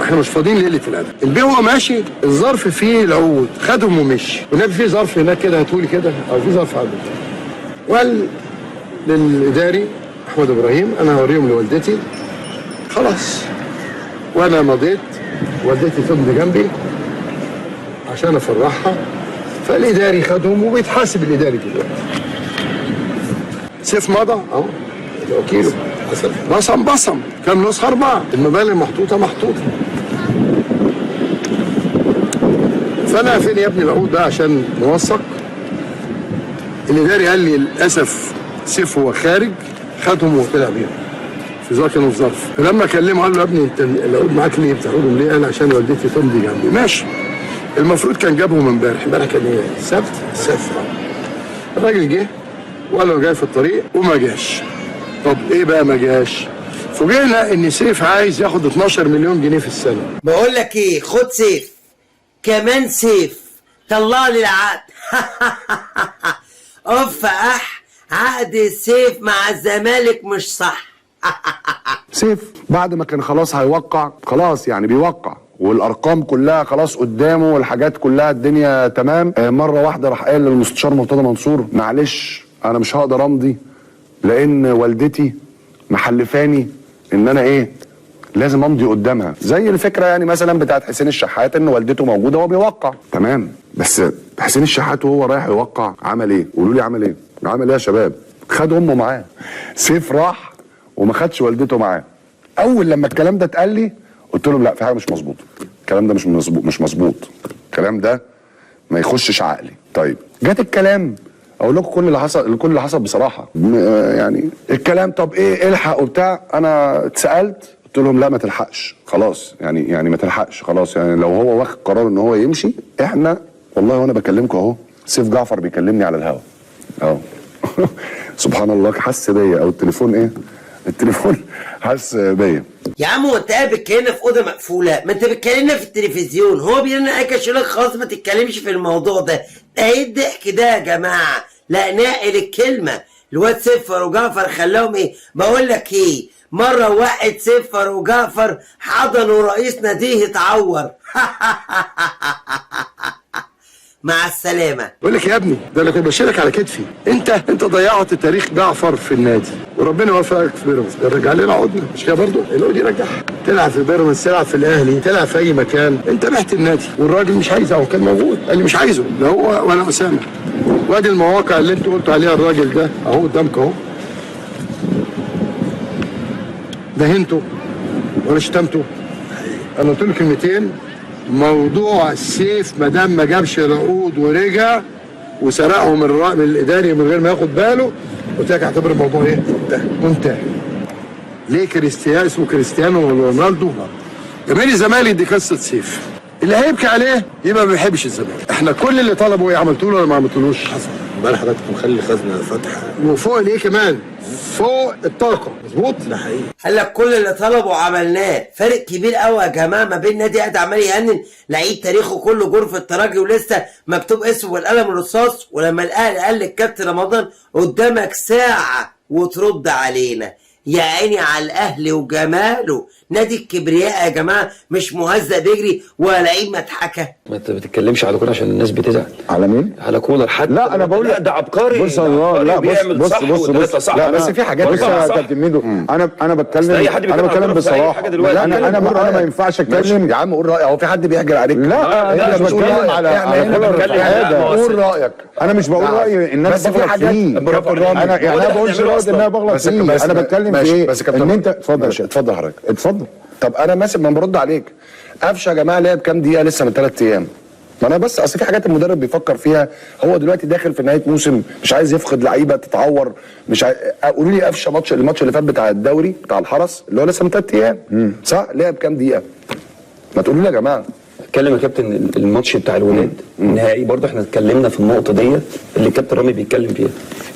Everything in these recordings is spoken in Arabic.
احنا مش فاضيين ليله الادب. البيه هو ماشي الظرف فيه العود خدهم ومشي، والنبي في ظرف هناك كده هاتولي كده او في ظرف عندك. وقال للاداري احمد ابراهيم انا هوريهم لوالدتي خلاص. وانا مضيت والدتي تمضي جنبي عشان افرحها، فالاداري خدهم وبيتحاسب الاداري دلوقتي. سيف مضى اهو وكيله بصم كام نسخه 4 المبالغ محطوطه. فانا فين يا ابني العقود ده عشان نوثق. الاداري قال لي للاسف سيف هو خارج خدهم وطلع بيهم في كانوا في ظرف. فلما كلمه قال له يا ابني انت العقود معاك ليه بتاخدهم ليه؟ قال عشان والدتي تمضي جنبي. ماشي المفروض كان جابهم امبارح كان ايه؟ السبت. الراجل جه وقال له جاي في الطريق وما جاش. طب ايه بقى ما جاش؟ فوجئنا ان سيف عايز ياخد 12 مليون جنيه في السنه. بقول لك ايه، خد سيف كمان سيف طلع لي العقد. اوف عقد سيف مع الزمالك مش صح. سيف بعد ما كان خلاص هيوقع، خلاص يعني بيوقع والارقام كلها خلاص قدامه والحاجات كلها الدنيا تمام، مره واحده راح قال للمستشار مرتضى منصور معلش انا مش هقدر امضي لان والدتي محلفاني ان انا ايه لازم امضي قدامها. زي الفكره يعني مثلا بتاعت حسين الشحات ان والدته موجوده وهو بيوقع. تمام، بس حسين الشحات وهو رايح يوقع عمل ايه؟ قولوا لي عمل ايه يا شباب؟ خد امه معاه. سيف راح وما خدش والدته معاه. اول لما الكلام ده اتقال لي قلت لهم لا في حاجه مش مظبوطه، الكلام ده مش مظبوط، الكلام ده ما يخشش عقلي. طيب جت الكلام اقول لكم كل اللي حصل بصراحه يعني الكلام. طب ايه الحق وبتاع، انا اتسالت قلت لهم لا ما تلحقش خلاص، يعني ما تلحقش خلاص، يعني لو هو واخد قرار ان هو يمشي احنا والله وانا بكلمكم اهو سيف جعفر بيكلمني على الهوا اهو. سبحان الله حس بيا او التليفون حس بيا. يا عم هو انت قاعد بتكلمنا في اوضه مقفوله؟ ما انت بتكلمنا في التلفزيون، هو بيقول لك اشيلك خلاص ما تتكلمش في الموضوع ده. ايه الضحك ده يا جماعه؟ لا ناقل الكلمه. الواد سيف وجعفر خلاهم ايه؟ بقول لك ايه، مره واحد سيف وجعفر حضنوا رئيس ناديه اتعور. مع السلامه. بقول لك يا ابني ده انا كنت بشيلك على كتفي. انت ضيعت تاريخ جعفر في النادي وربنا وفقك في بيراميدز. رجع لنا عقدنا مش كده برضه؟ العقد يرجعها. تلعب في بيراميدز، تلعب في الاهلي، تلعب في اي مكان، انت بعت النادي والراجل مش عايزه. هو كان موجود قال لي مش عايزه لا هو ولا اسامه. وادي المواقع اللي انتوا قلتوا عليها الراجل ده اهو قدامك اهو. دهنته ولا شتمته؟ انا قلت له كلمتين. موضوع السيف ما دام ما جابش العقود ورجع وسرقهم من الاداري من غير ما ياخد باله، قلت لك اعتبر الموضوع ايه؟ منتهي. ليه كريستيانو اسمه كريستيانو رونالدو؟ جماهير الزمالك دي قصه سيف. اللي هيبكي عليه يبقى ما بيحبش الزمالك. احنا كل اللي طلبه ايه عملتوا له ولا ما عملتولوش؟ حصل. امبارح حضرتك مخلي خزنه فاتحه وفوق الايه كمان؟ فوق الطاقه. مظبوط؟ ده حقيقي. قال لك كل اللي طلبه عملناه. فرق كبير قوي يا جماعه ما بين نادي قاعد عمال يهنن لعيب تاريخه كله جول في الترجي ولسه مكتوب اسمه بالقلم الرصاص، ولما الاهلي قال للكابتن رمضان قدامك ساعه وترد علينا. يا عيني على الاهلي وجماله، نادي الكبرياء يا جماعه، مش مهزأ بيجري ولا لعيب مضحكه. ما انت بتتكلمش على كولر عشان الناس بتزعل. على مين؟ على كولر حتى. لا انا بقول لا ده عبقري. بص الله لا بص لا بس في حاجات يا كابتن ميدو. انا بتكلم بصراحه. انا ما ينفعش اتكلم. يا عم قول رايك. هو في حد بيحجر عليك؟ لا انا مش بتكلم على كولر. قول رايك. انا مش بقول رايي الناس بغلط فيه. انا يعني ما بقولش رايي ان انا بغلط فيه. انا بتكلم في ايه؟ ان انت اتفضل حضرتك اتفضل. طب انا ماسك ما برد عليك. قفشه يا جماعه لعب كام دقيقه لسه من 3 ايام. ما انا بس اصل في حاجات المدرب بيفكر فيها. هو دلوقتي داخل في نهايه موسم مش عايز يفقد لعيبه تتعور. مش قولوا لي قفشه الماتش اللي فات بتاع الدوري بتاع الحرس اللي هو لسه من 3 ايام صح؟ لعب كام دقيقه؟ ما تقولوا لي يا جماعه. اتكلم يا كابتن الماتش بتاع الولاد النهائي برضه احنا اتكلمنا في النقطه ديت اللي الكابتن رامي بيتكلم فيها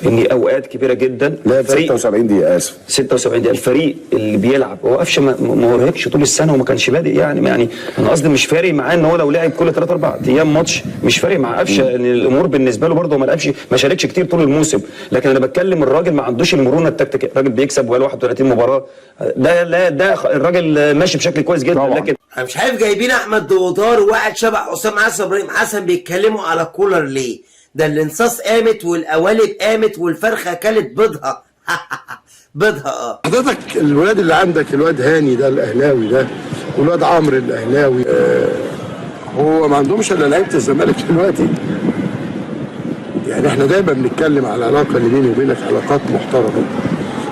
ان اوقات كبيره جدا لعب 76 دقيقه. اسف 76 دقيقه. الفريق اللي بيلعب هو قفشه ما ورهقش طول السنه وما كانش بادئ يعني انا قصدي مش فارق معاه ان هو لو لعب كل 3 4 ايام ماتش مش فارق مع قفشه ان الامور بالنسبه له برضه ما شاركش كتير طول الموسم. لكن انا بتكلم الراجل ما عندوش المرونه التكتيكيه. الراجل بيكسب وبقاله 31 مباراه. ده الراجل ماشي بشكل كويس جدا طبعا. لكن انا مش عارف جايبين احمد دوودار وواحد شبه حسام حسن ابراهيم حسن بيتكلموا على كولر ليه؟ ده الانصاص قامت والقوالب قامت والفرخه كلت بيضها. بيضها. حضرتك الولاد اللي عندك، الواد هاني ده الاهلاوي ده والواد عمرو الاهلاوي، هو ما عندهمش الا لعيبه الزمالك دلوقتي. يعني احنا دايما بنتكلم على العلاقه اللي بيني وبينك علاقات محترمه.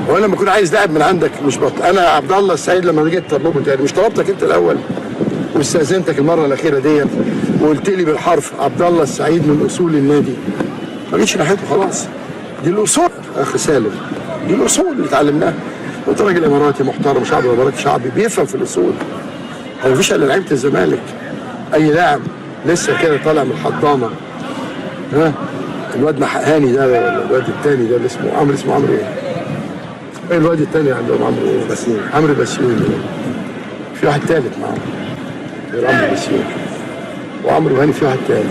وانا لما اكون عايز لاعب من عندك مش انا عبد الله السعيد لما جيت طلبه تاني مش طلبتك انت الاول واستاذنتك المره الاخيره ديت وقلت لي بالحرف عبد الله السعيد من اصول النادي، ما جيتش ناحيته خلاص. دي الاصول اخ سالم، دي الاصول اللي اتعلمناها. وانت راجل اماراتي محترم، شعب الاماراتي شعبي بيفهم في الاصول. هو مفيش الا لعيبه الزمالك. اي لاعب لسه كده طالع من الحضانه، ها الواد محقاني ده ولا الواد الثاني ده اللي اسمه عمرو، اسمه عمرو ايه؟ الواد الثاني عندهم عمرو بسيوني، عمرو بسيوني. في واحد ثالث معاهم غير عمرو بسيوني، وعمرو هاني في واحد ثالث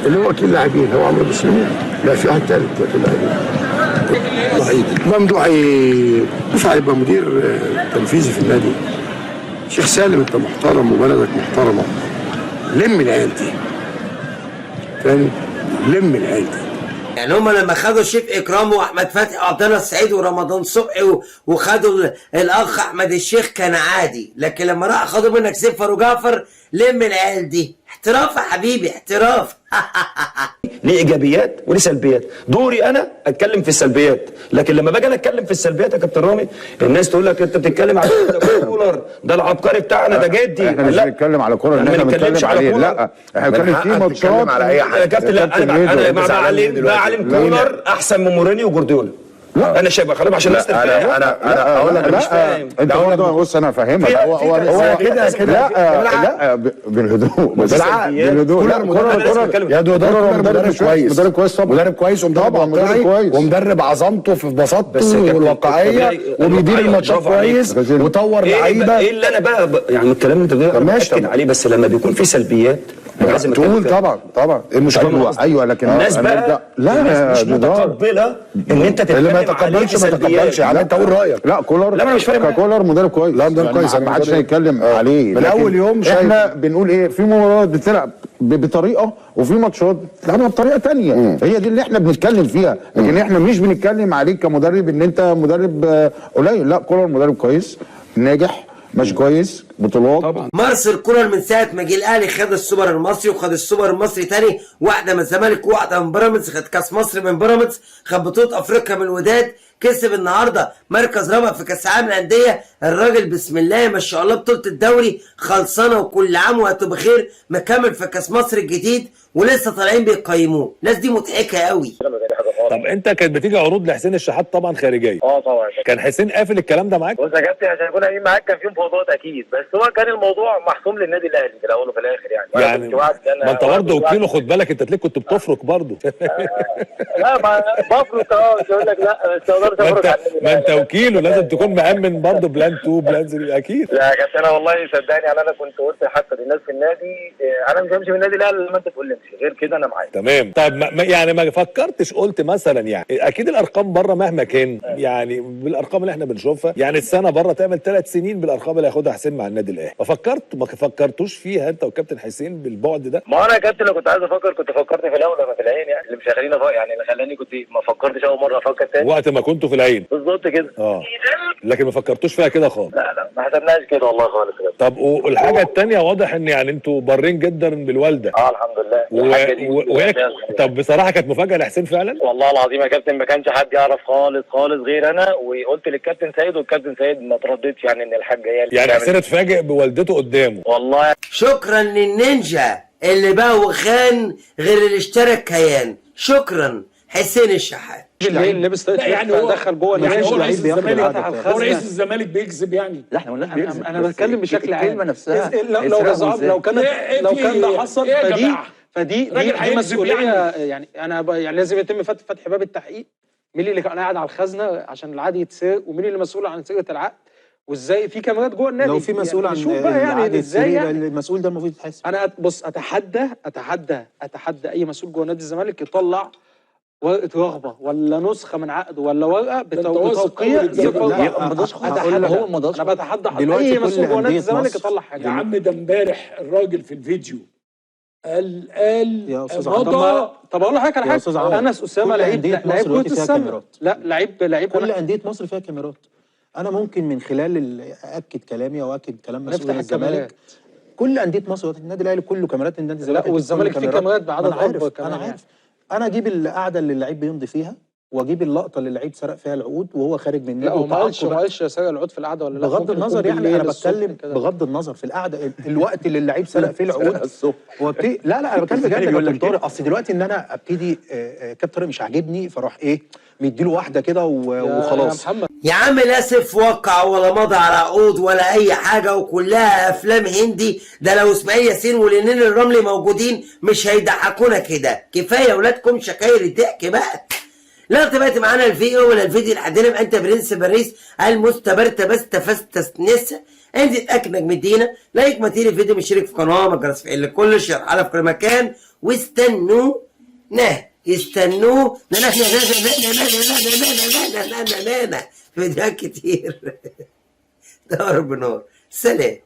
اللي هو وكيل لاعبين. هو عمرو بسيوني؟ لا، في واحد ثالث وكيل لاعبين. ممدوحي مش هيبقى مدير تنفيذي في النادي. شيخ سالم انت محترم وبلدك محترمه، لم العيال دي تاني، لم العيال دي. يعني هما لما خدوا شريف اكرام واحمد فتحي وعبد الله السعيد ورمضان صبحي وخدوا الاخ احمد الشيخ كان عادي، لكن لما راح خدوا منك سفر وجعفر، لم العيال دي. احتراف يا حبيبي، احتراف. ليه ايجابيات وليه سلبيات. دوري انا اتكلم في السلبيات، لكن لما باجي انا اتكلم في السلبيات يا كابتن رامي الناس تقول لك انت بتتكلم على كولر ده العبقري بتاعنا ده جدي. احنا مش بنتكلم على كولر اللي احنا بنتكلم عليه، لا احنا بنتكلم في ماتشات على اي حاجه. يا كابتن لا انا بعلم كولر احسن من مورينيو وجوارديولا. انا شايف خليهم عشان الناس تفهم. انا اقول لك مش فاهم. انت برضه بص انا هفهمك. هو كده لا بالهدوء بالهدوء. يا دودار مدرب كويس، مدرب كويس طبعا، مدرب كويس ومدرب كويس ومدرب عظمته في بساطته والواقعيه وبيدير الماتشات كويس وطور لعيبه. ايه اللي انا بقى يعني الكلام اللي انت بتقول عليه، بس لما بيكون في سلبيات لازم تقول طبعا المشكله. ايوه لكن الناس بقى لا مش متقبله ان انت تتكلم ما تقبلش يعني انت قول رايك. لا كولر، لا انا مش فاهم. كولر مدرب كويس، لا مدرب كويس، ما حدش هيتكلم عليه من اول يوم. احنا بنقول ايه؟ في مباريات بتلعب بطريقه وفي ماتشات بتلعبها بطريقه ثانيه. هي دي اللي احنا بنتكلم فيها، لكن احنا مش بنتكلم عليك كمدرب ان انت مدرب قليل. لا كولر مدرب كويس ناجح ماشي كويس بطولات طبعا. مارسيل كولر من ساعه ما جه الاهلي خد السوبر المصري وخد السوبر المصري تاني، واحده من الزمالك وواحده من بيراميدز، خد كاس مصر من بيراميدز، خد بطوله افريقيا من الوداد، كسب النهارده مركز رابع في كاس العالم للانديه. الراجل بسم الله ما شاء الله بطوله الدوري خلصانه وكل عام وانتم بخير، مكمل في كاس مصر الجديد ولسه طالعين بيقيموه. الناس دي مضحكه قوي. طب انت كانت بتيجي عروض لحسين الشحات طبعا خارجيه؟ طبعا. كان حسين قافل الكلام ده معاك؟ بص يا كابتن عشان نكون قايمين معاك كان فيهم فوضات اكيد، بس هو كان الموضوع محسوم للنادي الاهلي في الاول وفي الاخر يعني ما انت برضه وكيله خد بالك، انت تلاقيك كنت بتفرق برضه. لا ما بفرق مش هقول لك لا، بس ما اقدرش افرق. ما انت وكيله لازم تكون مأمن برضه بلان 2 بلان 3 اكيد. لا يا كابتن انا والله صدقني يعني انا كنت قلت حتى للناس في النادي انا مش همشي من النادي الاهلي لما انت تقول لي امشي، غير كده انا معاك. تمام. طب يعني ما فكرتش قلت مثلا يعني اكيد الارقام بره مهما كان يعني بالارقام اللي احنا بنشوفها يعني السنه بره تعمل 3 سنين بالارقام اللي هياخدها حسين مع النادي الاهلي، ما فكرتوش فيها انت وكابتن حسين بالبعد ده؟ ما انا يا كابتن لو كنت عايز افكر كنت فكرت في الاول لما في العين، يعني اللي مش خلاني يعني اللي خلاني كنت ما فكرتش اول مره افكر تاني وقت ما كنتوا في العين بالظبط كده. لكن ما فكرتوش فيها كده خالص؟ لا ما حسبناش كده والله خالص كده. طب والحاجه الثانيه واضح ان يعني انتوا بارين جدا بالوالده. الحمد لله. طب بصراحه كانت مفاجاه لحسين فعلا؟ والله العظيم يا كابتن ما كانش حد يعرف خالص غير انا، وقلت للكابتن سيد والكابتن سيد ما ترددش يعني ان الحاجه هي يعني حسين اتفاجئ بوالدته قدامه والله. شكرا للنينجا اللي بقى وخان غير اللي اشترى كيان. شكرا حسين الشحات. اللعيب لابس يعني هو دخل جوه يعني هو رئيس الزمالك هو رئيس الزمالك بيكذب يعني؟ لا احنا قلنا بيكذب. انا بتكلم بشكل عام. الكلمه نفسها لو كان ده حصل فدي مسؤوليه يعني انا يعني لازم يتم فتح باب التحقيق. مين اللي كان قاعد على الخزنه عشان العقد يتسرق، ومين اللي مسؤول عن سرقه العقد، وازاي في كاميرات جوه النادي. لو في مسؤول يعني عن يعني ازاي يعني المسؤول ده المفروض يتحاسب. انا بص اتحدى اي مسؤول جوه نادي الزمالك يطلع ورقه رغبه ولا نسخه من عقد ولا ورقه أنت واثق بتوقيع أوي صفر بالجملة. لا، ما رضاش خالص. أتحدى. هو ما رضاش انا بتحدى دلوقتي اي كل مسؤول جوه نادي أندية الزمالك مصر- يطلع حاجه. يا عم ده امبارح الراجل في الفيديو قال يا أستاذ مضى. طب اقول لحضرتك على يا أستاذ حاجه، عمرو، انس اسامه كل لعيب أندية مصر لعيب دلوقتي كره فيها السله. كاميرات. لا لعيب كل انديه مصر فيها كاميرات. انا ممكن من خلال اكد كلامي او اكد كلام مسؤول نفتح الزمالك، الكاميرات. كل انديه مصر النادي الاهلي كله كاميرات، النادي الزمالك والزمالك كله فيه كاميرات بعدد ما أنا عارف، أكبر كمان انا يعني. عارف. انا اجيب القعده اللي اللعيب بيمضي فيها، واجيب اللقطه اللي اللعيب سرق فيها العقود وهو خارج من النادي لا وما قالش وتعاقب. سرق العود في القعده ولا لا. بغض ممكن يكون النظر يعني بالليل انا الصبح بتكلم كده. بغض النظر في القعده الوقت اللي اللعيب سرق فيه العقود لا انا بتكلم بجد يا كابتن طارق. اصل دلوقتي ان انا ابتدي كابتن طارق مش عاجبني فاروح ايه مديله واحده كده يا وخلاص. محمد يا عم لا سيف وقع ولا مضى على عقود ولا اي حاجه، وكلها افلام هندي. ده لو اسماعيل ياسين ولينين الرملي موجودين مش هيضحكونا كده. كفايه اولادكم شكاير الضحك بقى. لا تبقى معانا الفيديو ولا الفيديو لحدنا انت برنس باريس المستبرت بس تفستنسه. انت اتاكد انك مدينا لايك، ما تيجي الفيديو، مشترك في القناه، ما تجرس فعل كل شير على في كل مكان، واستنونا فيديوهات كتير. ضرب نار. سلام.